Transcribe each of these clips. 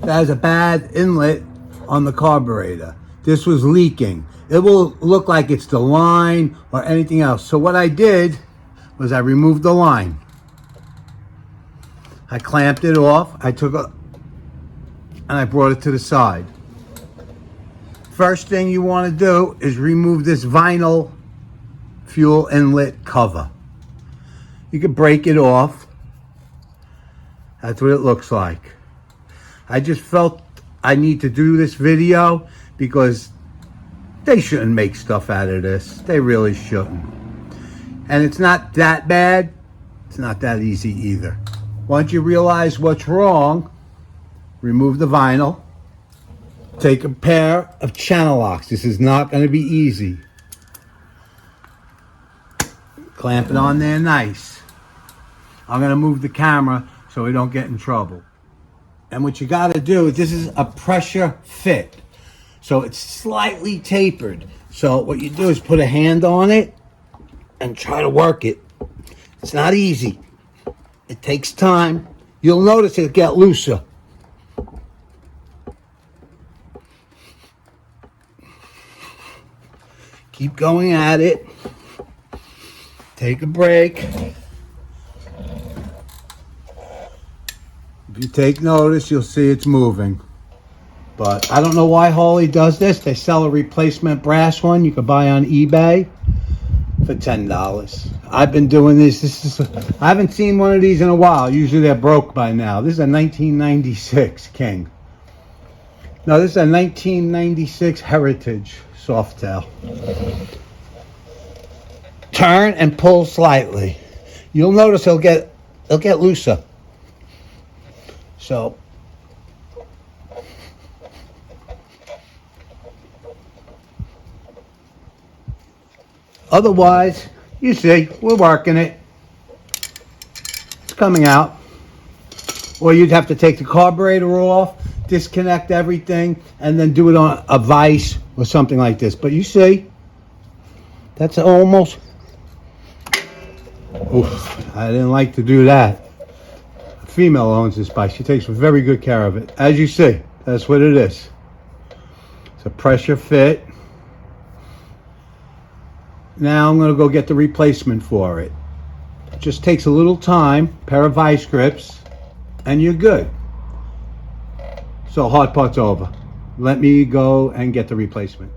that has a bad inlet on the carburetor. This was leaking. It will look like it's the line or anything else. So what I did was I removed the line. I clamped it off. And I brought it to the side. First thing you want to do is remove this vinyl fuel inlet cover. You can break it off. That's what it looks like. I just felt I need to do this video because they shouldn't make stuff out of this. They really shouldn't. And it's not that bad. It's not that easy either. Once you realize what's wrong, remove the vinyl. Take a pair of channel locks. This is not going to be easy. Clamp it on there nice. I'm going to move the camera so we don't get in trouble. And what you got to do, this is a pressure fit. So it's slightly tapered. So what you do is put a hand on it and try to work it. It's not easy. It takes time. You'll notice it'll get looser. Keep going at it. Take a break. If you take notice, you'll see it's moving. But I don't know why Harley does this. They sell a replacement brass one you can buy on eBay for $10. I've been doing this. I haven't seen one of these in a while. Usually they're broke by now. This is a 1996 King. No, this is a 1996 Heritage Softail. Turn and pull slightly. You'll notice it'll get looser. So otherwise, you see, we're working it. It's coming out. Or you'd have to take the carburetor off, disconnect everything, and then do it on a vise or something like this. But you see, that's almost... Oof, I didn't like to do that. A female owns this bike. She takes very good care of it. As you see, that's what it is. It's a pressure fit. Now I'm going to go get the replacement for it. It just takes a little time, pair of vice grips, and you're good. So hard part's over. Let me go and get the replacement.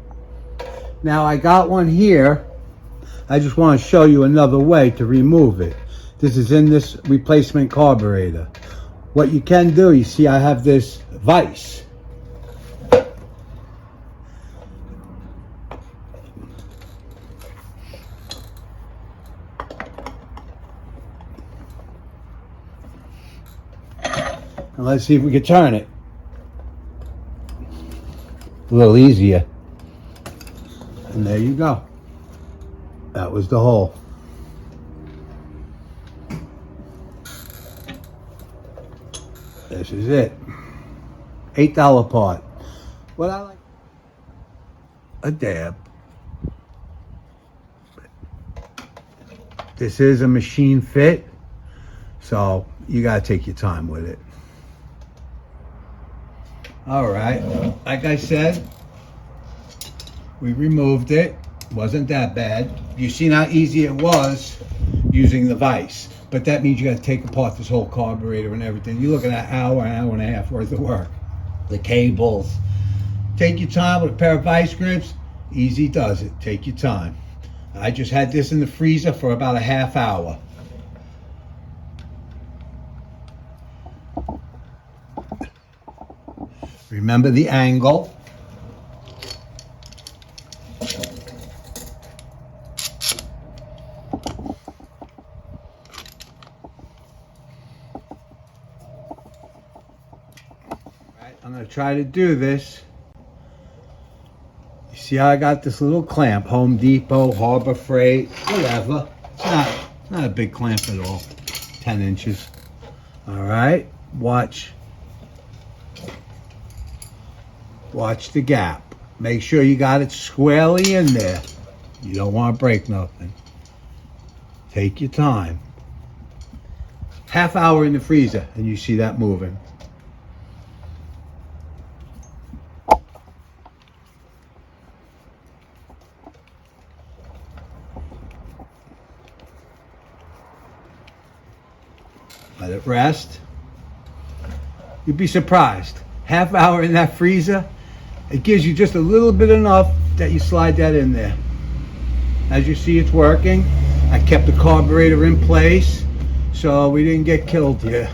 Now I got one here. I just want to show you another way to remove it. This is in this replacement carburetor. What you can do, you see I have this vise. And let's see if we can turn it. A little easier. And there you go. That was the hole. This is it. $8 part. What I like, a dab. This is a machine fit, so you gotta take your time with it. All right, like I said, we removed it. Wasn't that bad. You seen how easy it was using the vise. But that means you got to take apart this whole carburetor and everything. You're looking at an hour and a half worth of work. The cables. Take your time with a pair of vice grips. Easy does it. Take your time. I just had this in the freezer for about a half hour. Remember the angle. I'm going to try to do this. You see how I got this little clamp, Home Depot, Harbor Freight, whatever. It's not a big clamp at all. 10 inches. All right, watch the gap. Make sure you got it squarely in there. You don't want to break nothing. Take your time. Half hour in the freezer and you see that moving. Let it rest. You'd be surprised. Half hour in that freezer, it gives you just a little bit enough that you slide that in there. As you see, it's working. I kept the carburetor in place so we didn't get killed here.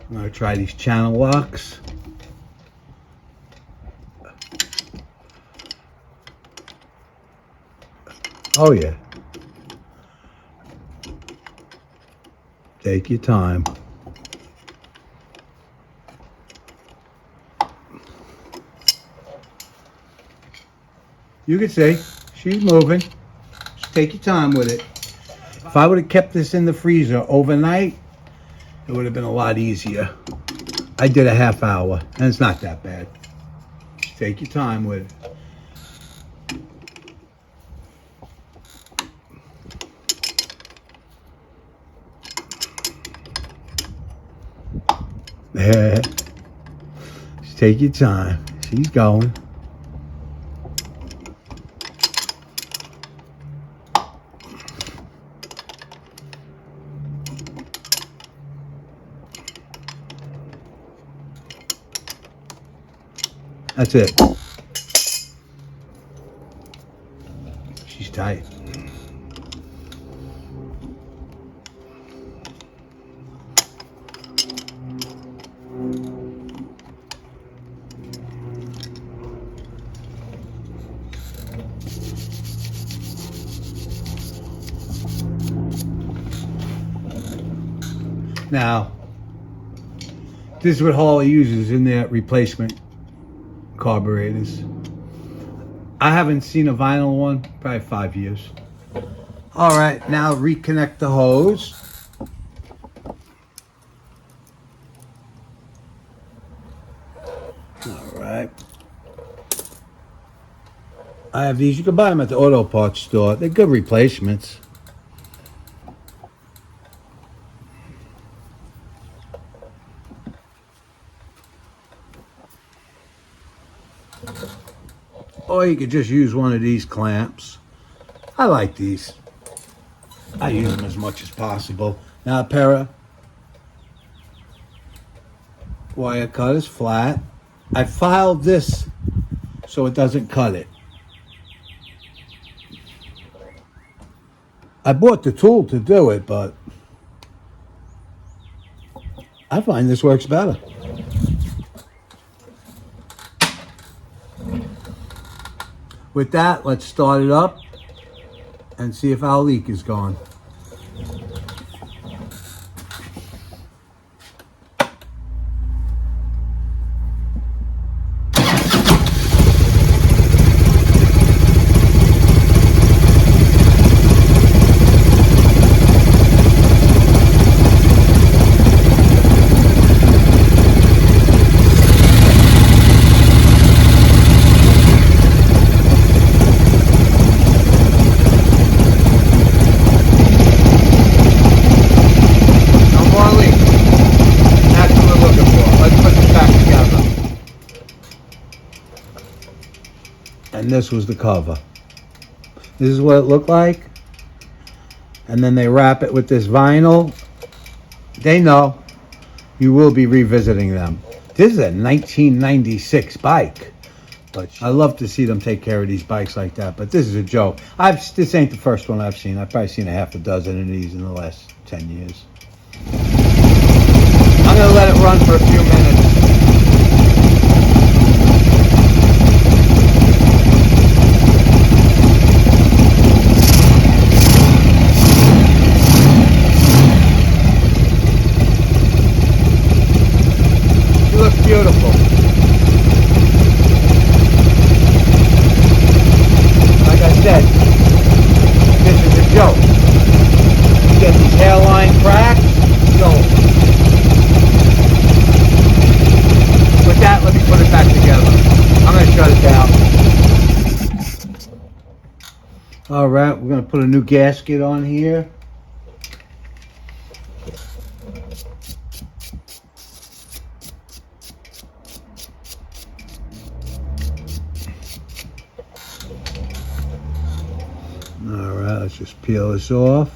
I'm gonna try these channel locks. Oh yeah. Take your time. You can see she's moving. Just take your time with it. If I would have kept this in the freezer overnight, it would have been a lot easier. I did a half hour, and it's not that bad. Just take your time with it. Just take your time. She's going. That's it. She's tight. Now, this is what Harley uses in their replacement carburetors. I haven't seen a vinyl one, probably 5 years. All right, now reconnect the hose. All right. I have these. You can buy them at the auto parts store. They're good replacements. Or you could just use one of these clamps. I like these. I use them as much as possible. Now a pair of wire cutters, flat. I filed this so it doesn't cut it. I bought the tool to do it, but I find this works better. With that, let's start it up and see if our leak is gone. And this was the cover. This is what it looked like. And then they wrap it with this vinyl. They know you will be revisiting them. This is a 1996 bike. But I love to see them take care of these bikes like that. But this is a joke. This ain't the first one I've seen. I've probably seen a half a dozen of these in the last 10 years. I'm going to let it run for a few minutes. Beautiful. Like I said, this is a joke. You get these hairline cracks, so with that, let me put it back together. I'm going to shut it down. All right, we're going to put a new gasket on here. All right, let's just peel this off.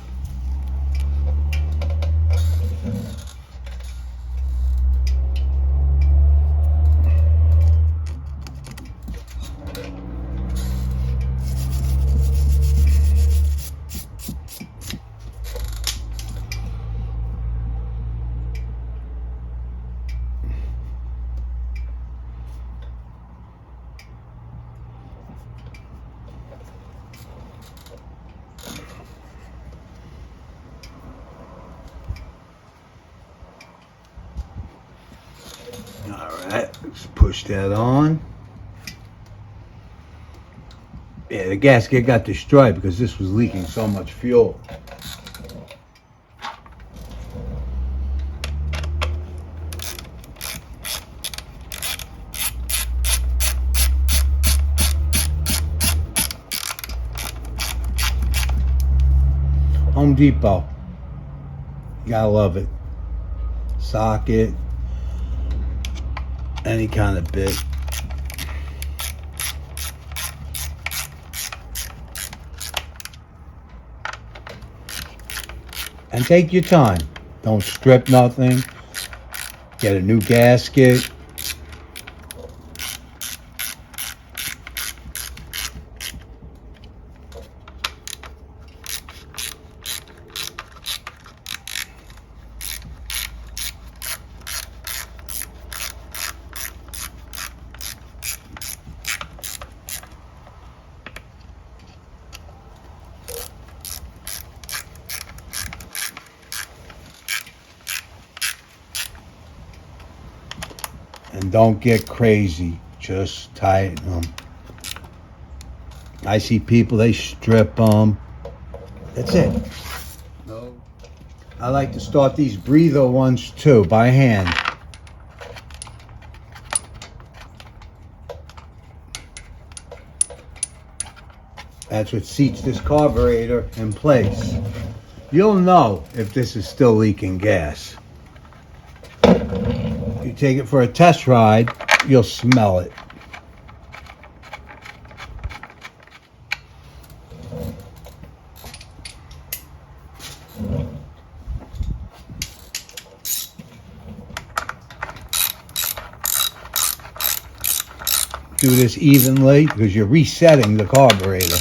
Push that on. Yeah, the gasket got destroyed because this was leaking so much fuel. Home Depot. You gotta love it. Socket. Any kind of bit. And take your time. Don't strip nothing. Get a new gasket. And don't get crazy, just tighten them. I see people, they strip them. That's it. No. I like to start these breather ones too, by hand. That's what seats this carburetor in place. You'll know if this is still leaking gas. You take it for a test ride, you'll smell it. Do this evenly because you're resetting the carburetor.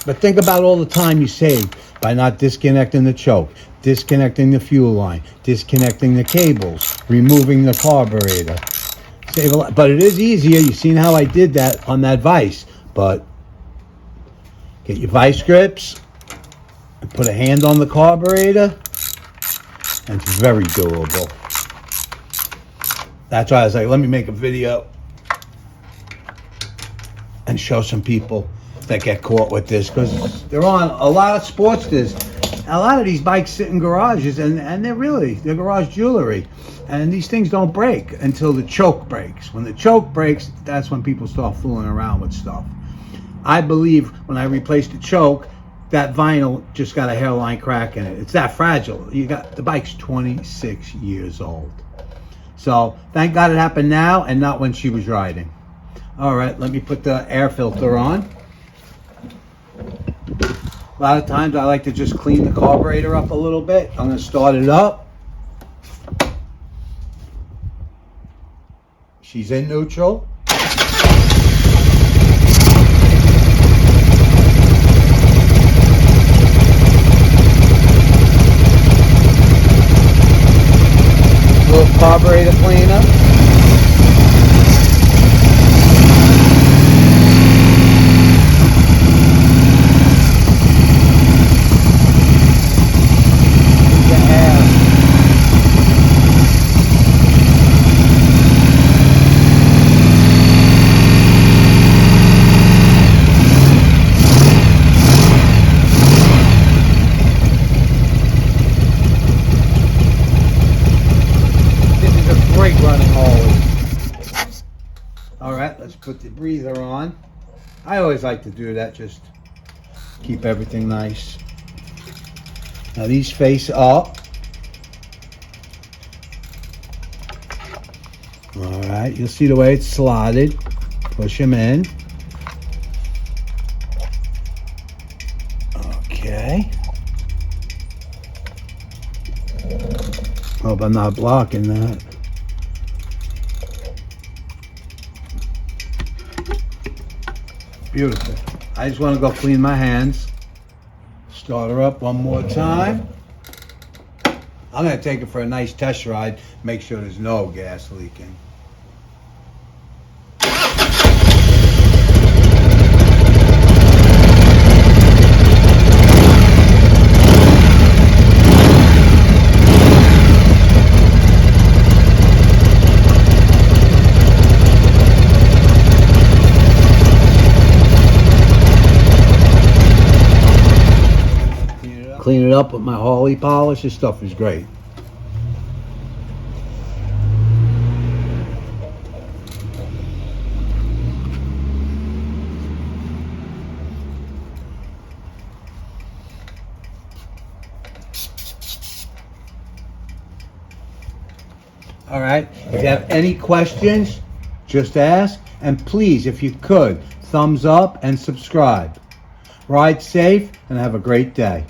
But think about all the time you save by not disconnecting the choke, disconnecting the fuel line, disconnecting the cables, removing the carburetor. Save a lot. But it is easier. You've seen how I did that on that vise. But get your vise grips and put a hand on the carburetor, and it's very durable. That's why I was like, let me make a video and show some people that get caught with this, because they're on a lot of Sportsters. A lot of these bikes sit in garages, and they're garage jewelry. And these things don't break until the choke breaks. When the choke breaks, that's when people start fooling around with stuff. I believe when I replaced the choke, that vinyl just got a hairline crack in it. It's that fragile. The bike's 26 years old. So thank God it happened now and not when she was riding. All right, let me put the air filter on. A lot of times I like to just clean the carburetor up a little bit. I'm going to start it up. She's in neutral. Little carburetor cleaner. Put the breather on. I always like to do that, just keep everything nice. Now these face up. All right, you'll see the way it's slotted. Push them in. Okay. Hope I'm not blocking that. Beautiful. I just want to go clean my hands. Start her up one more time. I'm going to take it for a nice test ride. Make sure there's no gas leaking. Clean it up with my Harley polish. This stuff is great. All right, if you have any questions, just ask. And please, if you could, thumbs up and subscribe. Ride safe and have a great day.